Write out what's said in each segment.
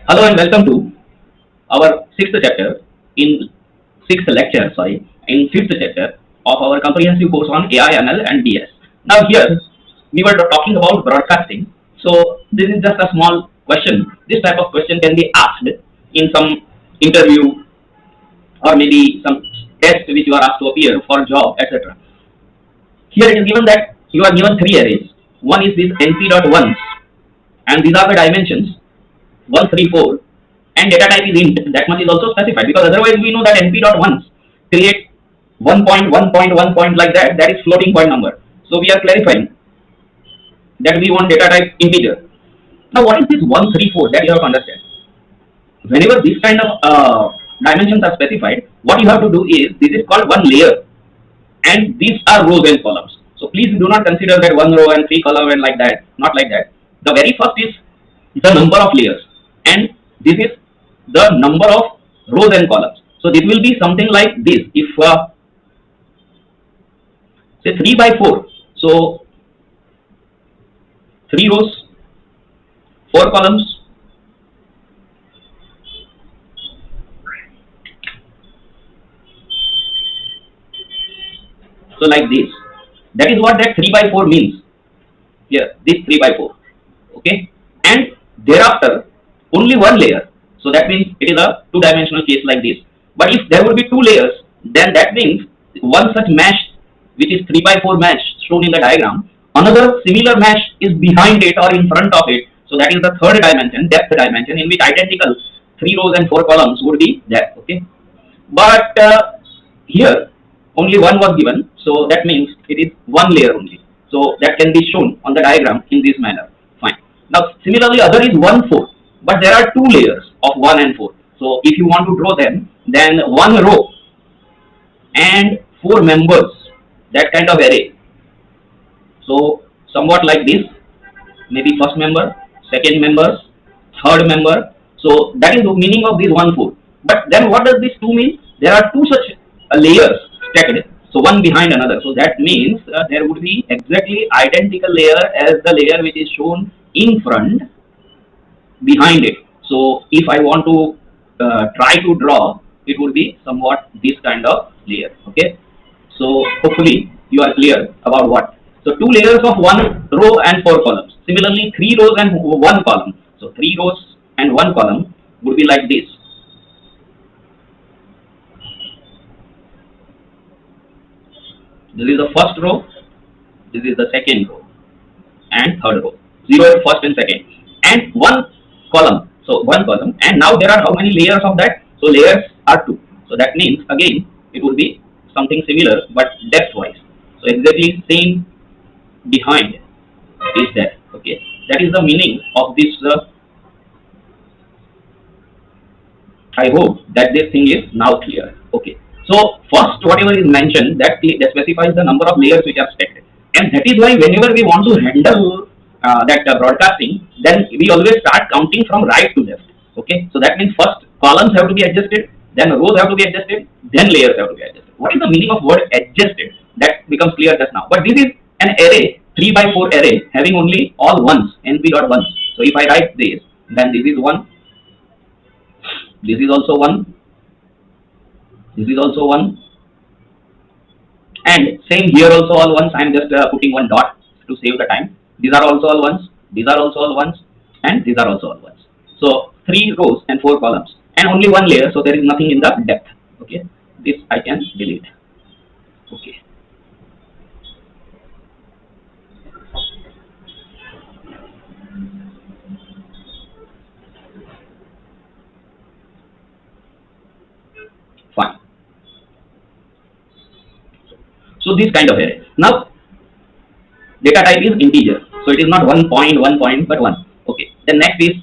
Hello and welcome to our sixth chapter in sixth lecture, sorry, in fifth chapter of our comprehensive course on AI, ML, and DS. Now here we were talking about broadcasting. So this is just a small question. This type of question can be asked in some interview or maybe some test which you are asked to appear for job, etc. Here it is given that you are given three arrays. One is this np.1s, and these are the dimensions 1, 3, 4, and data type is int. That much is also specified because otherwise we know that np.1s create 1.1.1 point like that. That is floating point number. So we are clarifying that we want data type integer. Now what is this 1, 3, 4? That you have to understand. Whenever this kind of dimensions are specified, what you have to do is this is called one layer, and these are rows and columns. So please do not consider that one row and three column and like that. Not like that. The very first is the number of layers, and this is the number of rows and columns. So this will be something like this. If say 3 by 4, so 3 rows, 4 columns. So like this. That is what that 3 by 4 means. Here, this 3 by 4. Okay, and thereafter only one layer. So that means it is a two-dimensional case like this. But if there would be two layers, then that means one such mesh, which is 3 by 4 mesh shown in the diagram, another similar mesh is behind it or in front of it. So that is the third dimension, depth dimension, in which identical 3 rows and 4 columns would be there. Okay, but here only one was given, so that means it is one layer only. So that can be shown on the diagram in this manner. Fine. Now similarly, other is 1, 4, but there are two layers of 1 and 4. So if you want to draw them, then one row and 4 members, that kind of array. So somewhat like this, maybe first member, second member, third member. So that is the meaning of this 1, 4. But then what does this 2 mean? There are two such layers stacked, so one behind another. So that means there would be exactly identical layer as the layer which is shown in front behind it. So if I want to try to draw, it would be somewhat this kind of layer. Okay, so hopefully you are clear about what. So two layers of one row and 4 columns. Similarly, 3 rows and 1 column. So 3 rows and 1 column would be like this. This is the first row, this is the second row, and third row. 0 first and second, and 1 column. So 1 column, and now there are how many layers of that? So layers are 2. So that means again it will be something similar but depth wise. So exactly same behind is there. Okay, that is the meaning of this. I hope that this thing is now clear. Okay. So first, whatever is mentioned, that specifies the number of layers which are stacked, and that is why whenever we want to handle that broadcasting, then we always start counting from right to left. Okay, so that means first columns have to be adjusted, then rows have to be adjusted, then layers have to be adjusted. What is the meaning of word adjusted? That becomes clear just now. But this is an array, 3 by 4 array, having only all ones, np.1s. So if I write this, then this is 1, this is also 1, this is also 1, and same here also all ones. I am just putting one dot to save the time. These are also all ones, these are also all ones, and these are also all ones. So 3 rows and 4 columns, and only one layer, so there is nothing in the depth. Okay, this I can delete. Okay, fine. So this kind of array. Now data type is integer, so it is not 1 point but 1. Okay, then next is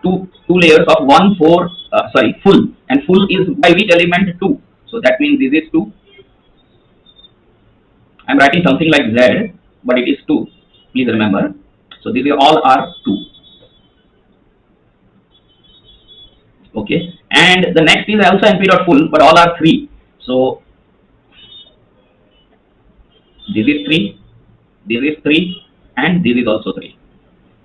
two layers of 1, 4, full, and full is by which element? 2. So that means this is 2. I am writing something like z, but it is 2. Please remember. So these all are 2. Okay, and the next is also np.full, but all are 3. So this is 3, this is 3, and this is also 3.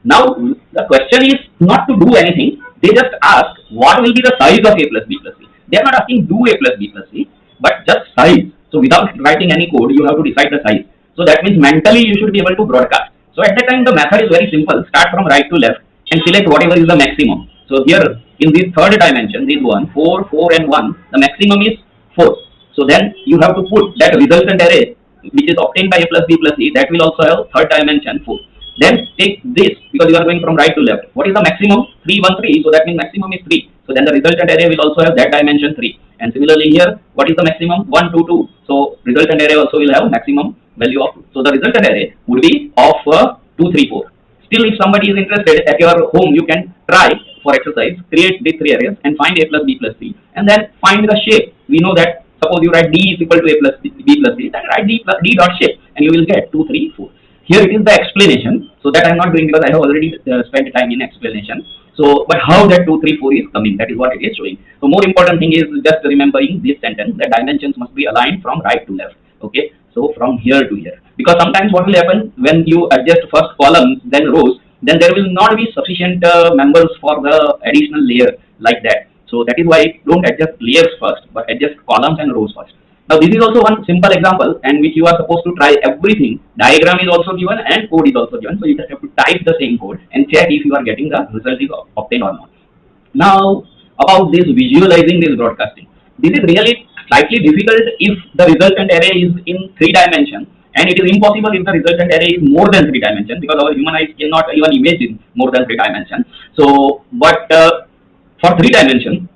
Now the question is not to do anything, they just ask what will be the size of A plus B plus C. They are not asking do A plus B plus C, but just size. So without writing any code, you have to decide the size. So that means mentally you should be able to broadcast. So at that time the method is very simple. Start from right to left and select whatever is the maximum. So here in this third dimension, this one, 4, 4 and 1, the maximum is 4. So then you have to put that resultant array which is obtained by A plus B plus C, that will also have third dimension 4. Then take this, because you are going from right to left. What is the maximum? 3, 1, 3. So that means maximum is 3. So then the resultant array will also have that dimension 3. And similarly here, what is the maximum? 1, 2, 2. So resultant array also will have maximum value of 2. So the resultant array would be of 2, 3, 4. Still, if somebody is interested, at your home, you can try for exercise, create these 3 arrays and find A plus B plus C. And then find the shape. We know that suppose you write D is equal to A plus B plus C, then write D dot shape and you will get 2, 3, 4. Here it is the explanation. So that I am not doing because I have already spent time in explanation. So, but how that 2, 3, 4 is coming, that is what it is showing. So more important thing is just remembering this sentence, that dimensions must be aligned from right to left. Okay. So from here to here. Because sometimes what will happen when you adjust first columns, then rows, then there will not be sufficient members for the additional layer like that. So that is why don't adjust layers first, but adjust columns and rows first. Now this is also one simple example and which you are supposed to try everything. Diagram is also given and code is also given. So you just have to type the same code and check if you are getting the result is obtained or not. Now about this visualizing this broadcasting. This is really slightly difficult if the resultant array is in 3 dimensions, and it is impossible if the resultant array is more than 3 dimensions, because our human eyes cannot even imagine more than 3 dimensions. So but for 3 dimensions,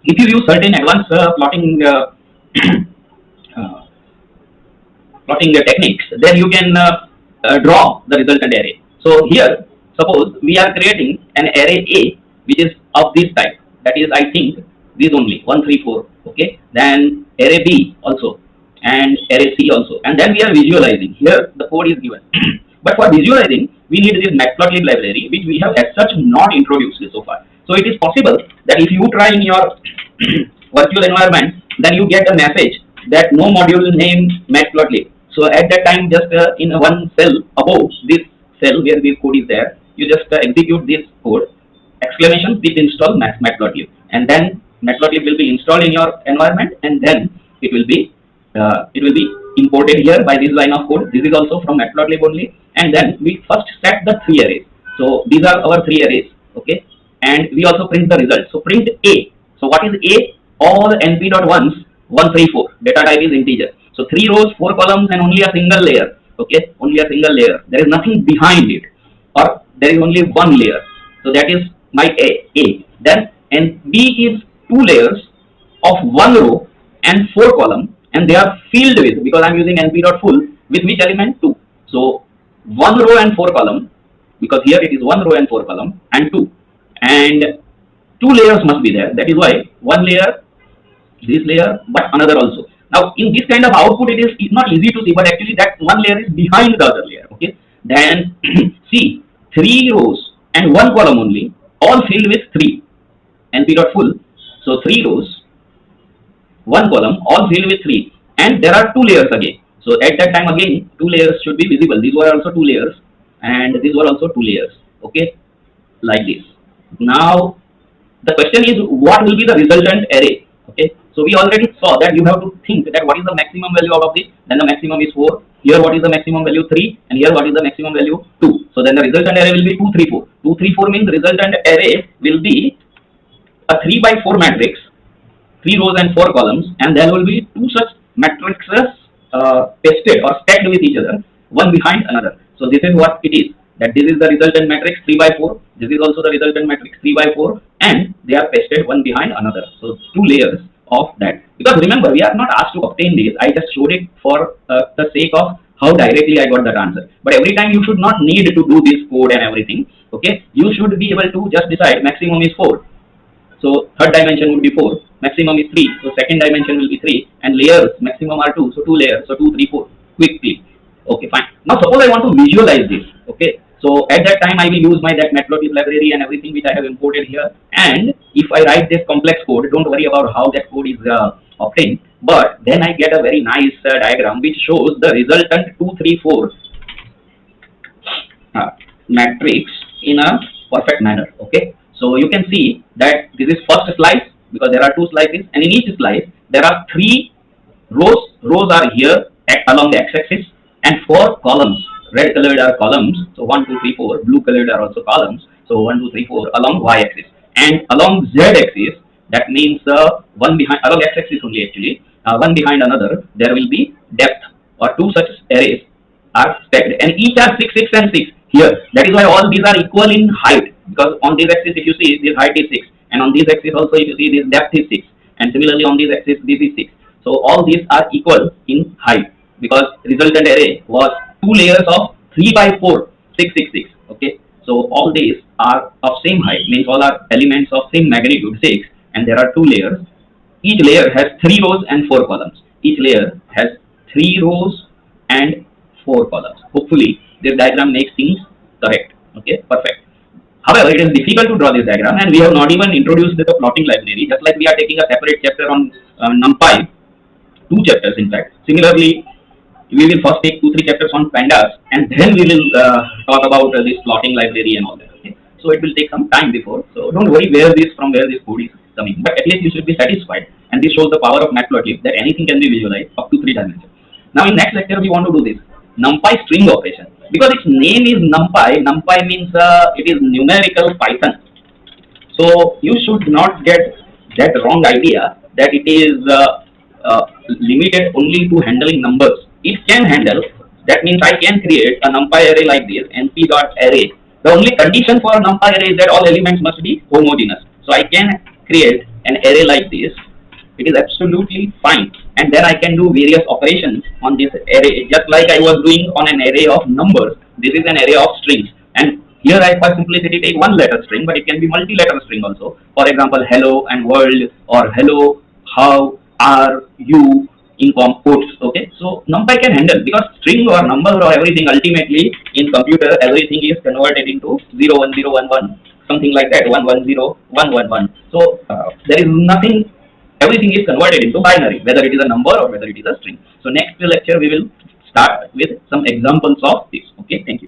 if you use certain advanced plotting plotting techniques, then you can draw the resultant array. So here, suppose we are creating an array A which is of this type. That is, I think, this only 1, 3, 4. Okay. Then array B also, and array C also, and then we are visualizing. Here the code is given. But for visualizing, we need this matplotlib library, which we have as such not introduced so far. So it is possible that if you try in your virtual environment, then you get a message that no module named matplotlib. So at that time, just in one cell above this cell where this code is there, you just execute this code, exclamation pip install matplotlib, and then matplotlib will be installed in your environment, and then it will be imported here by this line of code. This is also from matplotlib only, and then we first set the 3 arrays. So these are our 3 arrays, okay, and we also print the result. So print A. So what is A? All np.1s 1, 3, 4. Data type is integer. So 3 rows, 4 columns, and only a single layer. Okay, only a single layer. There is nothing behind it, or there is only one layer. So that is my A. Then and B is 2 layers of 1 row and 4 columns, and they are filled with, because I am using np.full, with which element? 2. So 1 row and 4 column, because here it is 1 row and 4 column, and 2. And 2 layers must be there. That is why 1 layer, this layer, but another also. Now in this kind of output, it is not easy to see, but actually that 1 layer is behind the other layer. Okay. Then see, 3 rows and 1 column only, all filled with 3. np.full. So 3 rows, 1 column, all filled with 3, and there are 2 layers again. So at that time again, 2 layers should be visible. These were also 2 layers, and these were also 2 layers. Okay, like this. Now the question is, what will be the resultant array? Okay, so we already saw that you have to think that what is the maximum value out of this. Then the maximum is 4. Here what is the maximum value? 3, and here what is the maximum value? 2. So then the resultant array will be 2, 3, 4. 2, 3, 4 means the resultant array will be a 3 by 4 matrix, 3 rows and 4 columns, and there will be 2 such matrices pasted or stacked with each other, one behind another. So this is what it is. That this is the resultant matrix 3 by 4. This is also the resultant matrix 3 by 4, and they are pasted one behind another. So 2 layers of that. Because remember, we are not asked to obtain this. I just showed it for the sake of how directly I got that answer. But every time you should not need to do this code and everything. Okay, you should be able to just decide maximum is 4. So third dimension would be 4. Maximum is 3. So second dimension will be 3, and layers maximum are 2. So 2 layers. So 2, 3, 4. Quickly. Okay, fine. Now suppose I want to visualize this. Okay. So at that time I will use my that matplotlib library and everything which I have imported here. And if I write this complex code, don't worry about how that code is obtained. But then I get a very nice diagram which shows the resultant 2, 3, 4 matrix in a perfect manner. Okay. So you can see that this is first slice because there are two slices, and in each slice there are three rows. Rows are here along the x-axis, and four columns. Red colored are columns. So 1, 2, 3, 4. Blue colored are also columns. So 1, 2, 3, 4 along y-axis, and along z-axis. That means one behind along x-axis only actually. One behind another, there will be depth, or two such arrays are stacked, and each are 6, 6, and 6 here. That is why all these are equal in height, because on this axis if you see this height is 6, and on this axis also if you see this depth is 6, and similarly on this axis this is 6. So all these are equal in height, because resultant array was two layers of 3 by 4, 6, 6, 6. Okay, so all these are of same height, means all are elements of same magnitude 6, and there are two layers. Each layer has 3 rows and 4 columns. Each layer has 3 rows and 4 columns. Hopefully this diagram makes things correct. Okay, perfect. However, it is difficult to draw this diagram, and we have not even introduced the plotting library. Just like we are taking a separate chapter on NumPy, 2 chapters in fact. Similarly, we will first take 2, 3 chapters on pandas, and then we will talk about this plotting library and all that. Okay, so it will take some time before. So don't worry from where this code is coming, but at least you should be satisfied. And this shows the power of Matplotlib, that anything can be visualized up to 3 dimensions. Now in next lecture we want to do this NumPy string operation, because its name is NumPy. NumPy means it is numerical Python. So you should not get that wrong idea that it is limited only to handling numbers. It can handle. That means I can create a NumPy array like this, np.array. The only condition for a NumPy array is that all elements must be homogeneous. So I can create an array like this. It is absolutely fine, and then I can do various operations on this array, just like I was doing on an array of numbers. This is an array of strings, and here I for simplicity take one letter string, but it can be multi-letter string also. For example, hello and world, or hello, how are you, in quotes. Okay, so NumPy can handle, because string or number or everything, ultimately in computer everything is converted into 0, 1, 0, 1, 1, something like that, 1, 1, 0, 1, 1, 1. So there is nothing. Everything is converted into binary, whether it is a number or whether it is a string. So next lecture we will start with some examples of this. Okay, thank you.